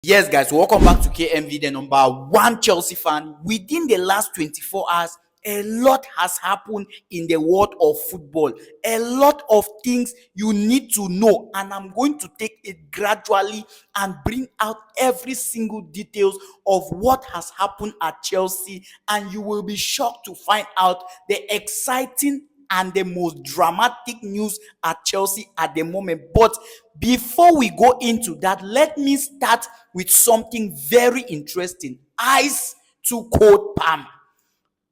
Yes, guys, welcome back to KMV, the number one Chelsea fan. Within the last 24 hours, a lot has happened in the world of football. A lot of things you need to know, and I'm going to take it gradually and bring out every single details of what has happened at Chelsea, and you will be shocked to find out the exciting and the most dramatic news at Chelsea at the moment. But before we go into that, let me start with something very interesting. Ice to cold Palmer.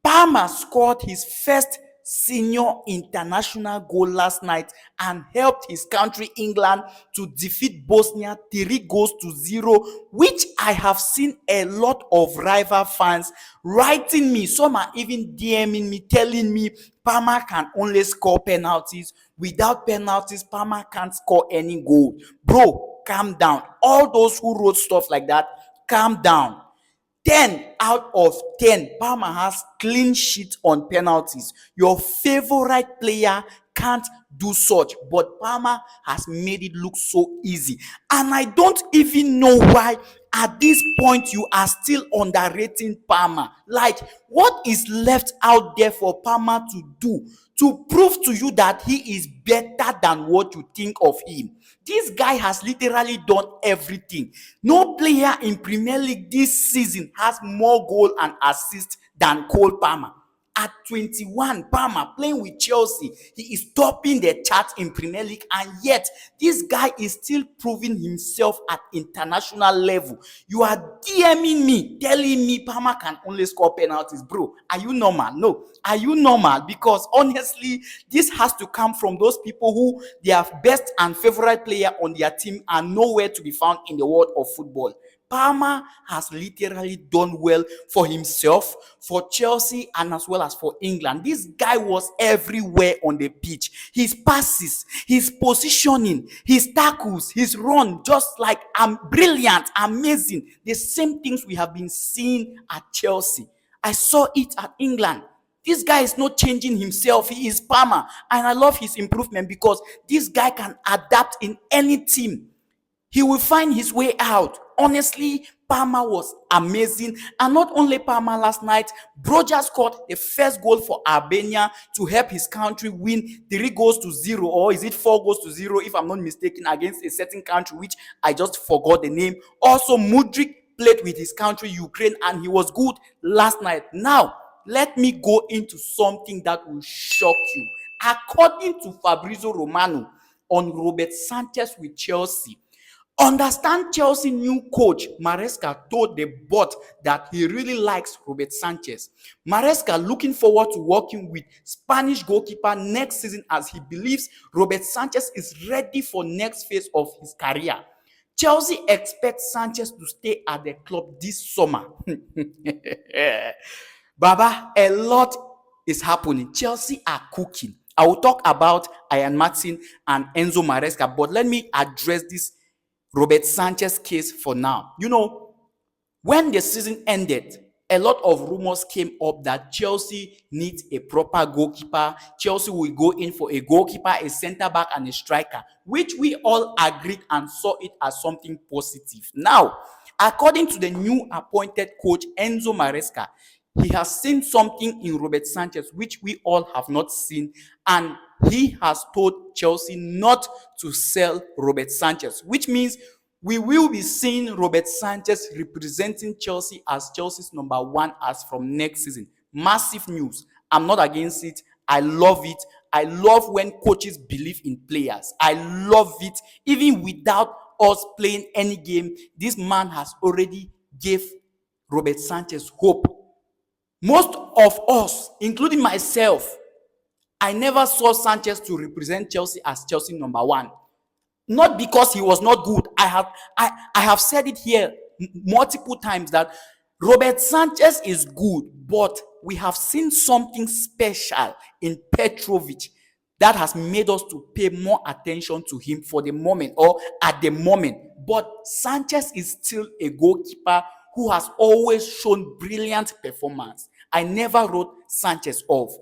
Palmer scored his first senior international goal last night and helped his country England to defeat Bosnia 3-0, which I have seen a lot of rival fans writing me. Some are even DMing me, telling me Palmer can only score penalties. Without penalties, Palmer can't score any goal. Bro, calm down. All those who wrote stuff like that, calm down. 10 out of 10, Palmer has clean sheet on penalties. Your favorite player can't do such, but Palmer has made it look so easy. And I don't even know why at this point you are still underrating Palmer. Like, what is left out there for Palmer to do to prove to you that he is better than what you think of him? This guy has literally done everything. No player in Premier League this season has more goal and assist than Cole Palmer. At 21, Palmer playing with Chelsea, he is topping the chart in Premier League, and yet this guy is still proving himself at international level. You are DMing me, telling me Palmer can only score penalties. Bro, are you normal? No. Are you normal? Because honestly, this has to come from those people who their best and favorite player on their team are nowhere to be found in the world of football. Palmer has literally done well for himself, for Chelsea, and as well as for England. This guy was everywhere on the pitch. His passes, his positioning, his tackles, his run, just like brilliant, amazing. The same things we have been seeing at Chelsea. I saw it at England. This guy is not changing himself. He is Palmer, and I love his improvement because this guy can adapt in any team. He will find his way out. Honestly, Palmer was amazing. And not only Palmer last night, Broja scored the first goal for Albania to help his country win 3-0, or is it 4-0, if I'm not mistaken, against a certain country, which I just forgot the name. Also, Mudryk played with his country, Ukraine, and he was good last night. Now, let me go into something that will shock you. According to Fabrizio Romano on Robert Sanchez with Chelsea, understand Chelsea new coach Maresca told the board that he really likes Robert Sanchez. Maresca looking forward to working with Spanish goalkeeper next season as he believes Robert Sanchez is ready for next phase of his career. Chelsea expects Sanchez to stay at the club this summer. Baba, a lot is happening. Chelsea are cooking. I will talk about Ian Maatsen and Enzo Maresca, but let me address this Robert Sanchez case for now. You know, when the season ended, a lot of rumors came up that Chelsea needs a proper goalkeeper. Chelsea will go in for a goalkeeper, a centre back, and a striker, which we all agreed and saw it as something positive. Now, according to the new appointed coach Enzo Maresca, he has seen something in Robert Sanchez which we all have not seen, and he has told Chelsea not to sell Robert Sanchez, which means we will be seeing Robert Sanchez representing Chelsea as Chelsea's number one as from next season. Massive news. I'm not against it. I love it. I love when coaches believe in players. I love it. Even without us playing any game, this man has already gave Robert Sanchez hope. Most of us, including myself, I never saw Sanchez to represent Chelsea as Chelsea number one. Not because he was not good. I have said it here multiple times that Robert Sanchez is good, but we have seen something special in Petrovic that has made us to pay more attention to him for the moment, or at the moment. But Sanchez is still a goalkeeper who has always shown brilliant performance. I never wrote Sanchez off.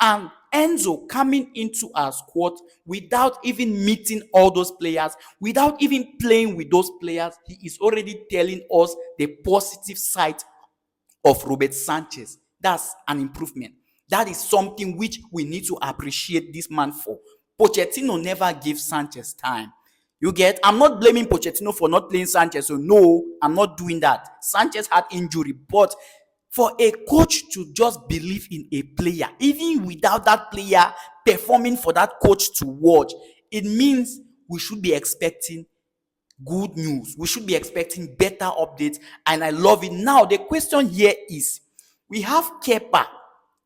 And Enzo coming into our squad without even meeting all those players, without even playing with those players, he is already telling us the positive side of Robert Sanchez. That's an improvement. That is something which we need to appreciate this man for. Pochettino never gave Sanchez time. You get? I'm not blaming Pochettino for not playing Sanchez. So no, I'm not doing that. Sanchez had injury, but for a coach to just believe in a player, even without that player performing for that coach to watch, it means we should be expecting good news. We should be expecting better updates, and I love it. Now, the question here is, we have Kepa,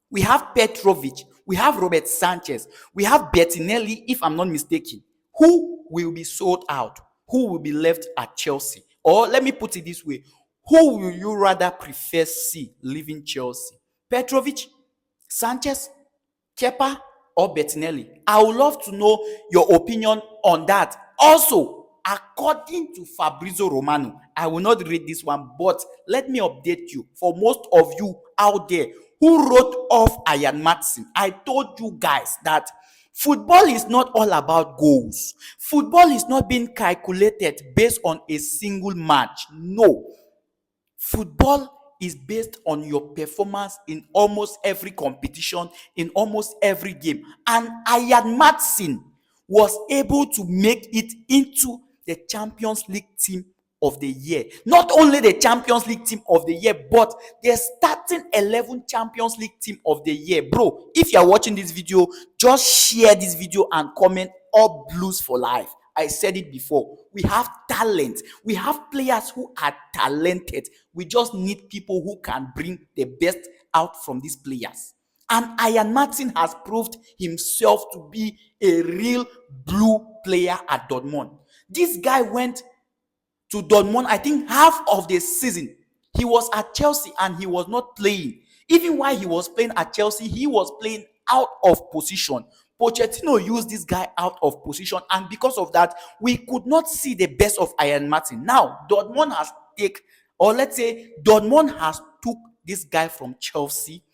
we have Petrovic, we have Robert Sanchez, we have Bettinelli, if I'm not mistaken. Who will be sold out? Who will be left at Chelsea? Or let me put it this way, who will you rather prefer see leaving Chelsea? Petrovic, Sanchez, Kepa, or Bettinelli? I would love to know your opinion on that. Also, according to Fabrizio Romano, I will not read this one, but let me update you. For most of you out there who wrote off Ian Maatsen, I told you guys that football is not all about goals. Football is not being calculated based on a single match. No. Football is based on your performance in almost every competition, in almost every game. And Ian Maatsen was able to make it into the Champions League team of the year. Not only the Champions League team of the year, but the starting 11 Champions League team of the year. Bro, if you are watching this video, just share this video and comment "All Blues for Life." I said it before. We have talent. We have players who are talented. We just need people who can bring the best out from these players. And Ian Maatsen has proved himself to be a real blue player at Dortmund. This guy went to Dortmund, I think half of the season. He was at Chelsea and he was not playing. Even while he was playing at Chelsea, he was playing out of position. Pochettino used this guy out of position, and because of that, we could not see the best of Ian Maatsen. Now, Dortmund has Dortmund has took this guy from Chelsea.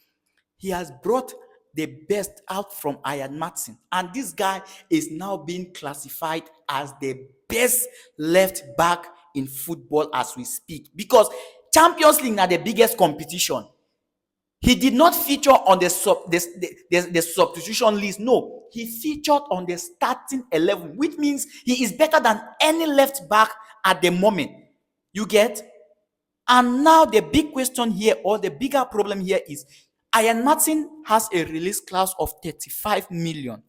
He has brought the best out from Ian Maatsen, and this guy is now being classified as the best left back in football as we speak, because Champions League are the biggest competition. He did not feature on the substitution list. No, he featured on the starting 11, which means he is better than any left back at the moment. You get? And now the big question here, or the bigger problem here, is Ian Maatsen has a release clause of 35 million.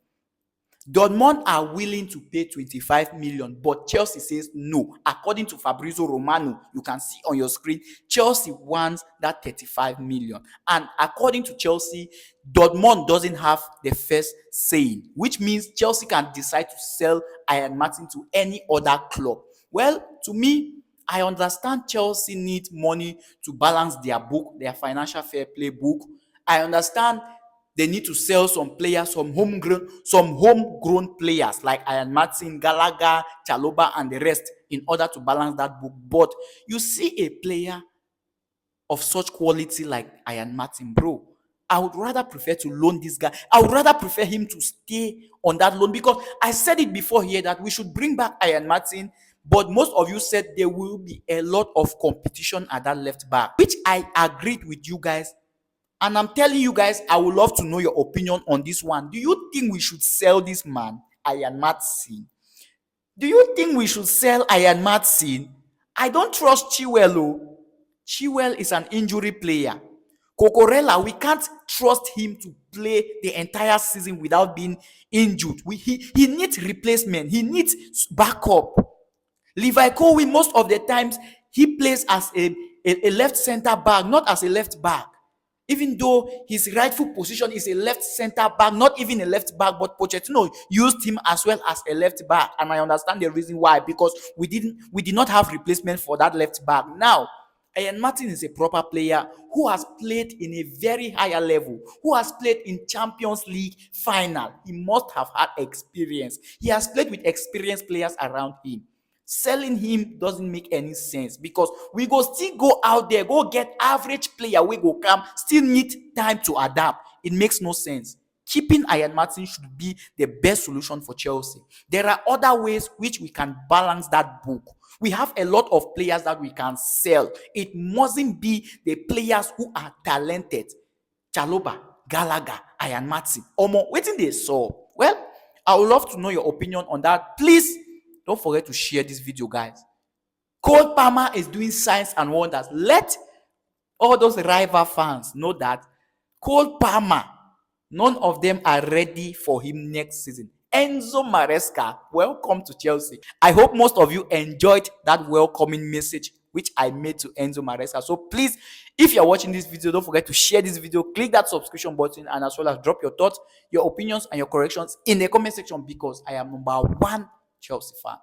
Dortmund are willing to pay 25 million, but Chelsea says no. According to Fabrizio Romano, you can see on your screen, Chelsea wants that 35 million. And according to Chelsea, Dortmund doesn't have the first say, which means Chelsea can decide to sell Ian Maatsen to any other club. Well, to me, I understand Chelsea need money to balance their book, their financial fair play book. I understand they need to sell some players, some homegrown players like Ian Maatsen, Gallagher, Chaloba, and the rest in order to balance that book. But you see a player of such quality like Ian Maatsen, bro, I would rather prefer to loan this guy. I would rather prefer him to stay on that loan, because I said it before here that we should bring back Ian Maatsen, but most of you said there will be a lot of competition at that left back, which I agreed with you guys. And I'm telling you guys, I would love to know your opinion on this one. Do you think we should sell this man, Ian Maatsen? Do you think we should sell Ian Maatsen? I don't trust Chilwell. Chilwell is an injury player. Cucurella, we can't trust him to play the entire season without being injured. He needs replacement. He needs backup. Levi Colwill, most of the times, he plays as a left center back, not as a left back. Even though his rightful position is a left center back, not even a left back, but Pochettino used him as well as a left back, and I understand the reason why, because we did not have replacement for that left back. Now, Ian Maatsen is a proper player who has played in a very higher level, who has played in Champions League final. He must have had experience. He has played with experienced players around him. Selling him doesn't make any sense, because we go still go out there, go get average player, we go come, still need time to adapt. It makes no sense. keeping Ian Maatsen should be the best solution for Chelsea. There are other ways which we can balance that book. We have a lot of players that we can sell. It mustn't be the players who are talented. Chaloba, Gallagher, Ian Maatsen. Omo, wetin dey saw? Well, I would love to know your opinion on that. Please don't forget to share this video, guys. Cole Palmer is doing signs and wonders. Let all those rival fans know that Cole Palmer, none of them are ready for him next season. Enzo Maresca, welcome to Chelsea. I hope most of you enjoyed that welcoming message which I made to Enzo Maresca. So please, if you're watching this video, don't forget to share this video, click that subscription button, and as well as drop your thoughts, your opinions, and your corrections in the comment section, because I am number one Chelsea fan.